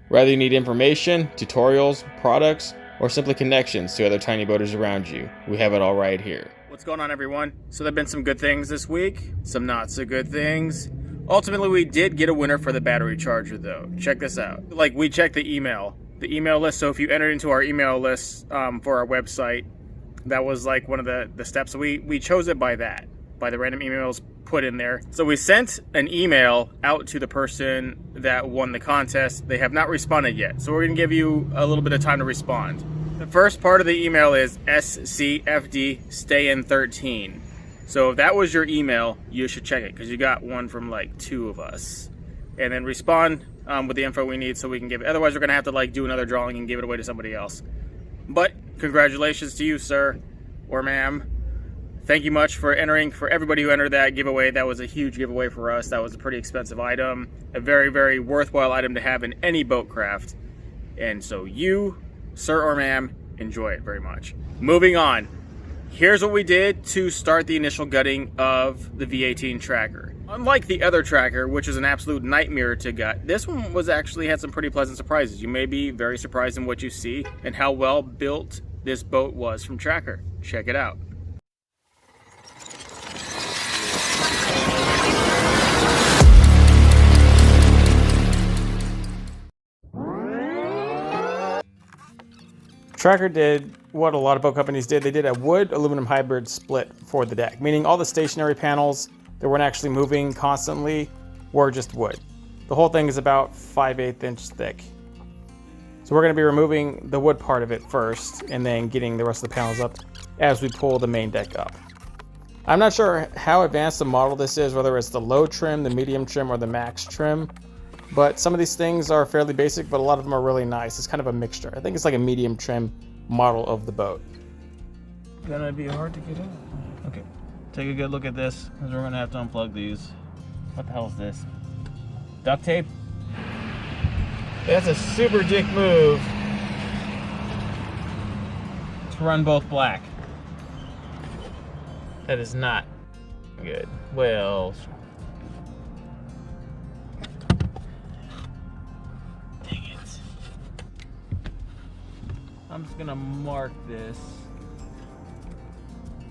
Whether you need information, tutorials, products, or simply connections to other tiny boaters around you, we have it all right here. What's going on, everyone? So there have been some good things this week, some not so good things. Ultimately, we did get a winner for the battery charger, though. Check this out. We checked the email list. So if you entered into our email list for our website, that was like one of the steps. So we chose it by the random emails put in there. So we sent an email out to the person that won the contest. They have not responded yet. So we're gonna give you a little bit of time to respond. The first part of the email is SCFD stay in 13. So if that was your email, you should check it because you got one from like 2 of us. And then respond with the info we need so we can give it. Otherwise, we're gonna have to do another drawing and give it away to somebody else. But congratulations to you, sir or ma'am. Thank you much for entering. For everybody who entered that giveaway, that was a huge giveaway for us. That was a pretty expensive item, a very, very worthwhile item to have in any boat craft. And so you, sir or ma'am, enjoy it very much. Moving on. Here's what we did to start the initial gutting of the V18 tracker. Unlike the other tracker, which is an absolute nightmare to gut, this one had some pretty pleasant surprises. You may be very surprised in what you see and how well built this boat was from Tracker. Check it out. Tracker did what a lot of boat companies did. They did a wood aluminum hybrid split for the deck, meaning all the stationary panels that weren't actually moving constantly were just wood. The whole thing is about 5/8 inch thick. So we're going to be removing the wood part of it first and then getting the rest of the panels up as we pull the main deck up. I'm not sure how advanced the model this is, whether it's the low trim, the medium trim, or the max trim. But some of these things are fairly basic, but a lot of them are really nice. It's kind of a mixture. I think it's like a medium trim model of the boat. Gonna be hard to get out. Okay, take a good look at this, because we're gonna have to unplug these. What the hell is this? Duct tape? That's a super dick move to run both black. That is not good. Well, I'm just gonna mark this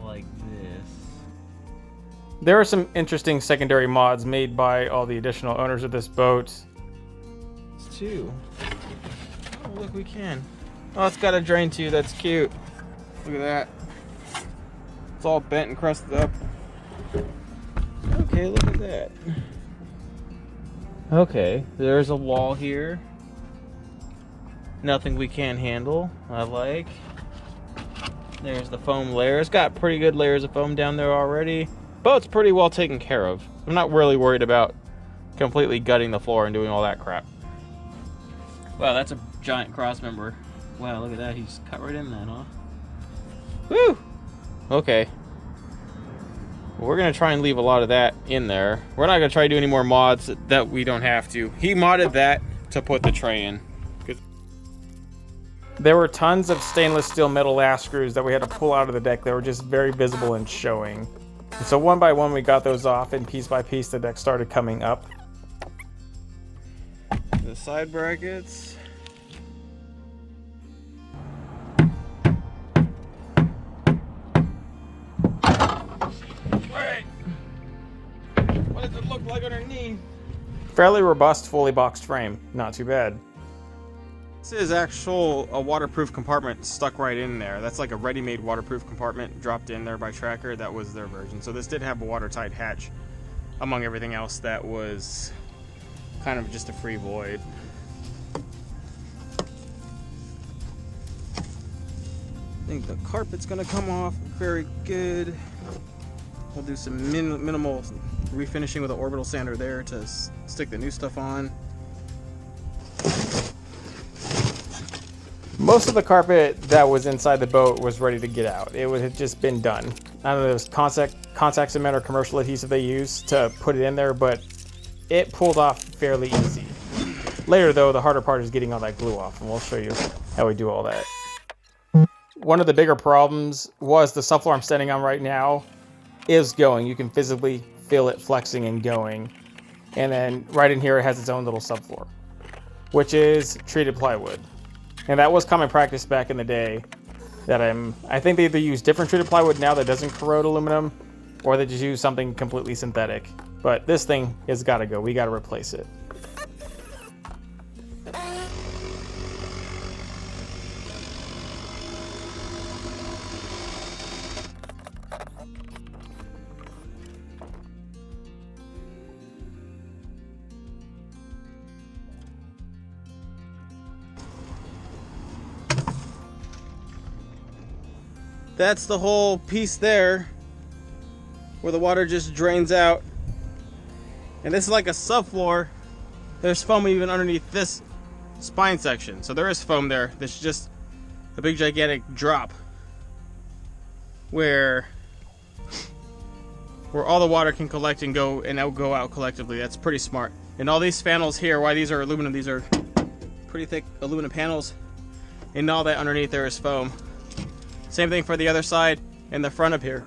like this. There are some interesting secondary mods made by all the additional owners of this boat. It's 2. Oh, look, we can. Oh, it's got a drain too. That's cute. Look at that. It's all bent and crusted up. Okay, look at that. Okay, there's a wall here. Nothing we can't handle. I like. There's the foam layer. It's got pretty good layers of foam down there already. Boat's pretty well taken care of. I'm not really worried about completely gutting the floor and doing all that crap. Wow, that's a giant cross member. Wow, look at that. He's cut right in that, huh? Woo! Okay. We're going to try and leave a lot of that in there. We're not going to try to do any more mods that we don't have to. He modded that to put the tray in. There were tons of stainless steel metal ass screws that we had to pull out of the deck that were just very visible and showing. And so one by one we got those off, and piece by piece the deck started coming up. The side brackets. Alright. What does it look like underneath? Fairly robust, fully boxed frame. Not too bad. This is a waterproof compartment stuck right in there. That's like a ready-made waterproof compartment dropped in there by Tracker. That was their version. So this did have a watertight hatch among everything else that was kind of just a free void. I think the carpet's gonna come off very good. We'll do some minimal refinishing with an orbital sander there to stick the new stuff on. Most of the carpet that was inside the boat was ready to get out. It had just been done. I don't know if it was contact cement or commercial adhesive they used to put it in there, but it pulled off fairly easy. Later though, the harder part is getting all that glue off, and we'll show you how we do all that. One of the bigger problems was the subfloor I'm standing on right now is going. You can physically feel it flexing and going. And then right in here it has its own little subfloor. which is treated plywood. And that was common practice back in the day. I think they either use different treated plywood now that doesn't corrode aluminum, or they just use something completely synthetic. But this thing has got to go. We got to replace it. That's the whole piece there where the water just drains out. And this is like a subfloor. There's foam even underneath this spine section. So there is foam there. There's just a big gigantic drop where all the water can collect and go out collectively. That's pretty smart. And all these panels here, why these are aluminum, these are pretty thick aluminum panels. And all that underneath there is foam. Same thing for the other side and the front up here.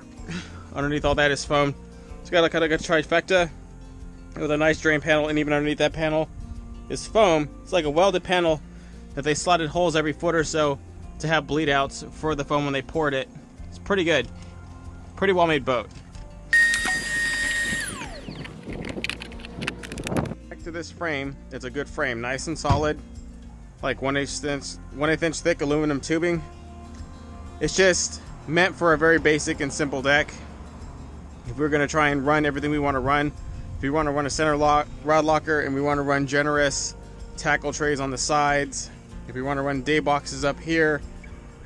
Underneath all that is foam. It's got a kind of a trifecta with a nice drain panel, and even underneath that panel is foam. It's like a welded panel that they slotted holes every foot or so to have bleed outs for the foam when they poured it. It's pretty good. Pretty well made boat. Back to this frame. It's a good frame, nice and solid, like 1/8 inch thick aluminum tubing. It's just meant for a very basic and simple deck. If we're going to try and run everything we want to run, if we want to run a center rod locker and we want to run generous tackle trays on the sides, if we want to run day boxes up here,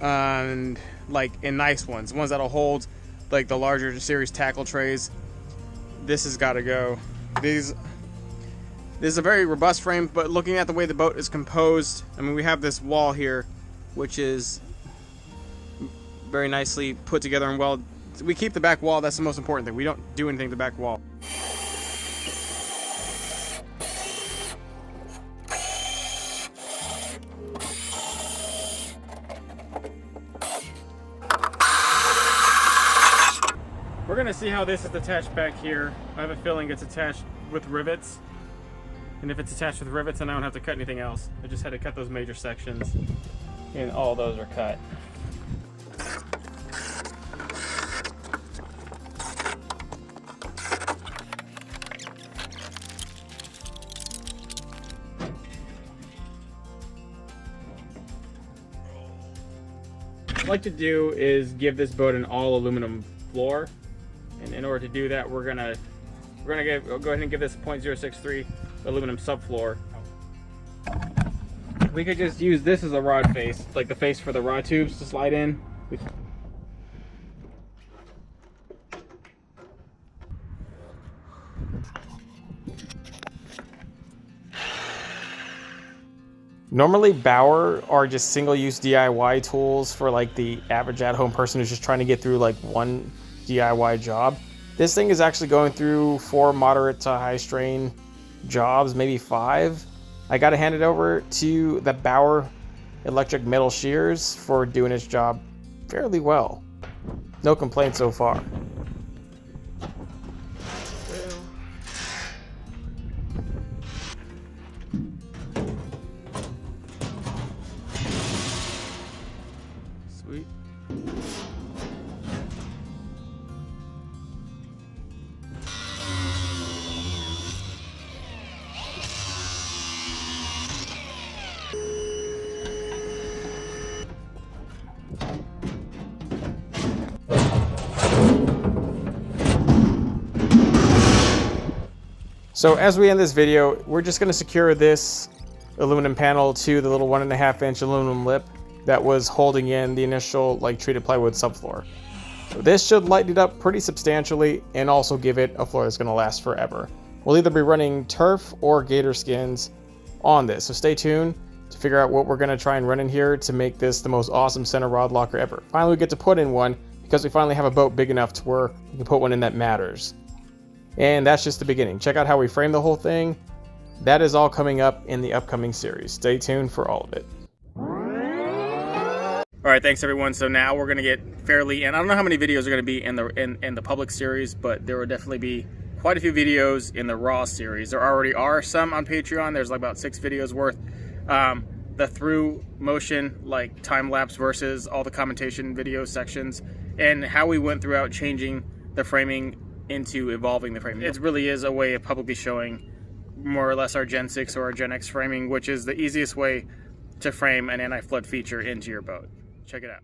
and like in nice ones that'll hold like the larger series tackle trays, this has got to go. This is a very robust frame, but looking at the way the boat is composed, I mean, we have this wall here, which is very nicely put together and well. We keep the back wall. That's the most important thing. We don't do anything to the back wall. We're gonna see how this is attached back here. I have a feeling it's attached with rivets. And if it's attached with rivets, then I don't have to cut anything else. I just had to cut those major sections, and all those are cut. What I'd like to do is give this boat an all aluminum floor, and in order to do that, we're gonna go ahead and give this 0.063 aluminum subfloor. We could just use this as a rod face, like the face for the rod tubes to slide in. Normally Bauer are just single-use DIY tools for like the average at-home person who's just trying to get through like one DIY job. This thing is actually going through 4 moderate to high strain jobs, maybe 5. I gotta hand it over to the Bauer electric metal shears for doing its job fairly well. No complaints so far. Sweet. So as we end this video, we're just going to secure this aluminum panel to the little 1.5 inch aluminum lip that was holding in the initial like treated plywood subfloor. So this should lighten it up pretty substantially and also give it a floor that's going to last forever. We'll either be running turf or gator skins on this, so stay tuned to figure out what we're going to try and run in here to make this the most awesome center rod locker ever. Finally we get to put in one because we finally have a boat big enough to where we can put one in that matters. And that's just the beginning. Check out how we frame the whole thing. That is all coming up in the upcoming series. Stay tuned for all of it. All right, thanks everyone. So now we're gonna get fairly, and I don't know how many videos are gonna be in the public series, but there will definitely be quite a few videos in the raw series. There already are some on Patreon. There's like about 6 videos worth. The through motion, like time lapse versus all the commentation video sections, and how we went throughout changing the framing into evolving the framing. It really is a way of publicly showing more or less our Gen 6 or our Gen X framing, which is the easiest way to frame an anti-flood feature into your boat. Check it out.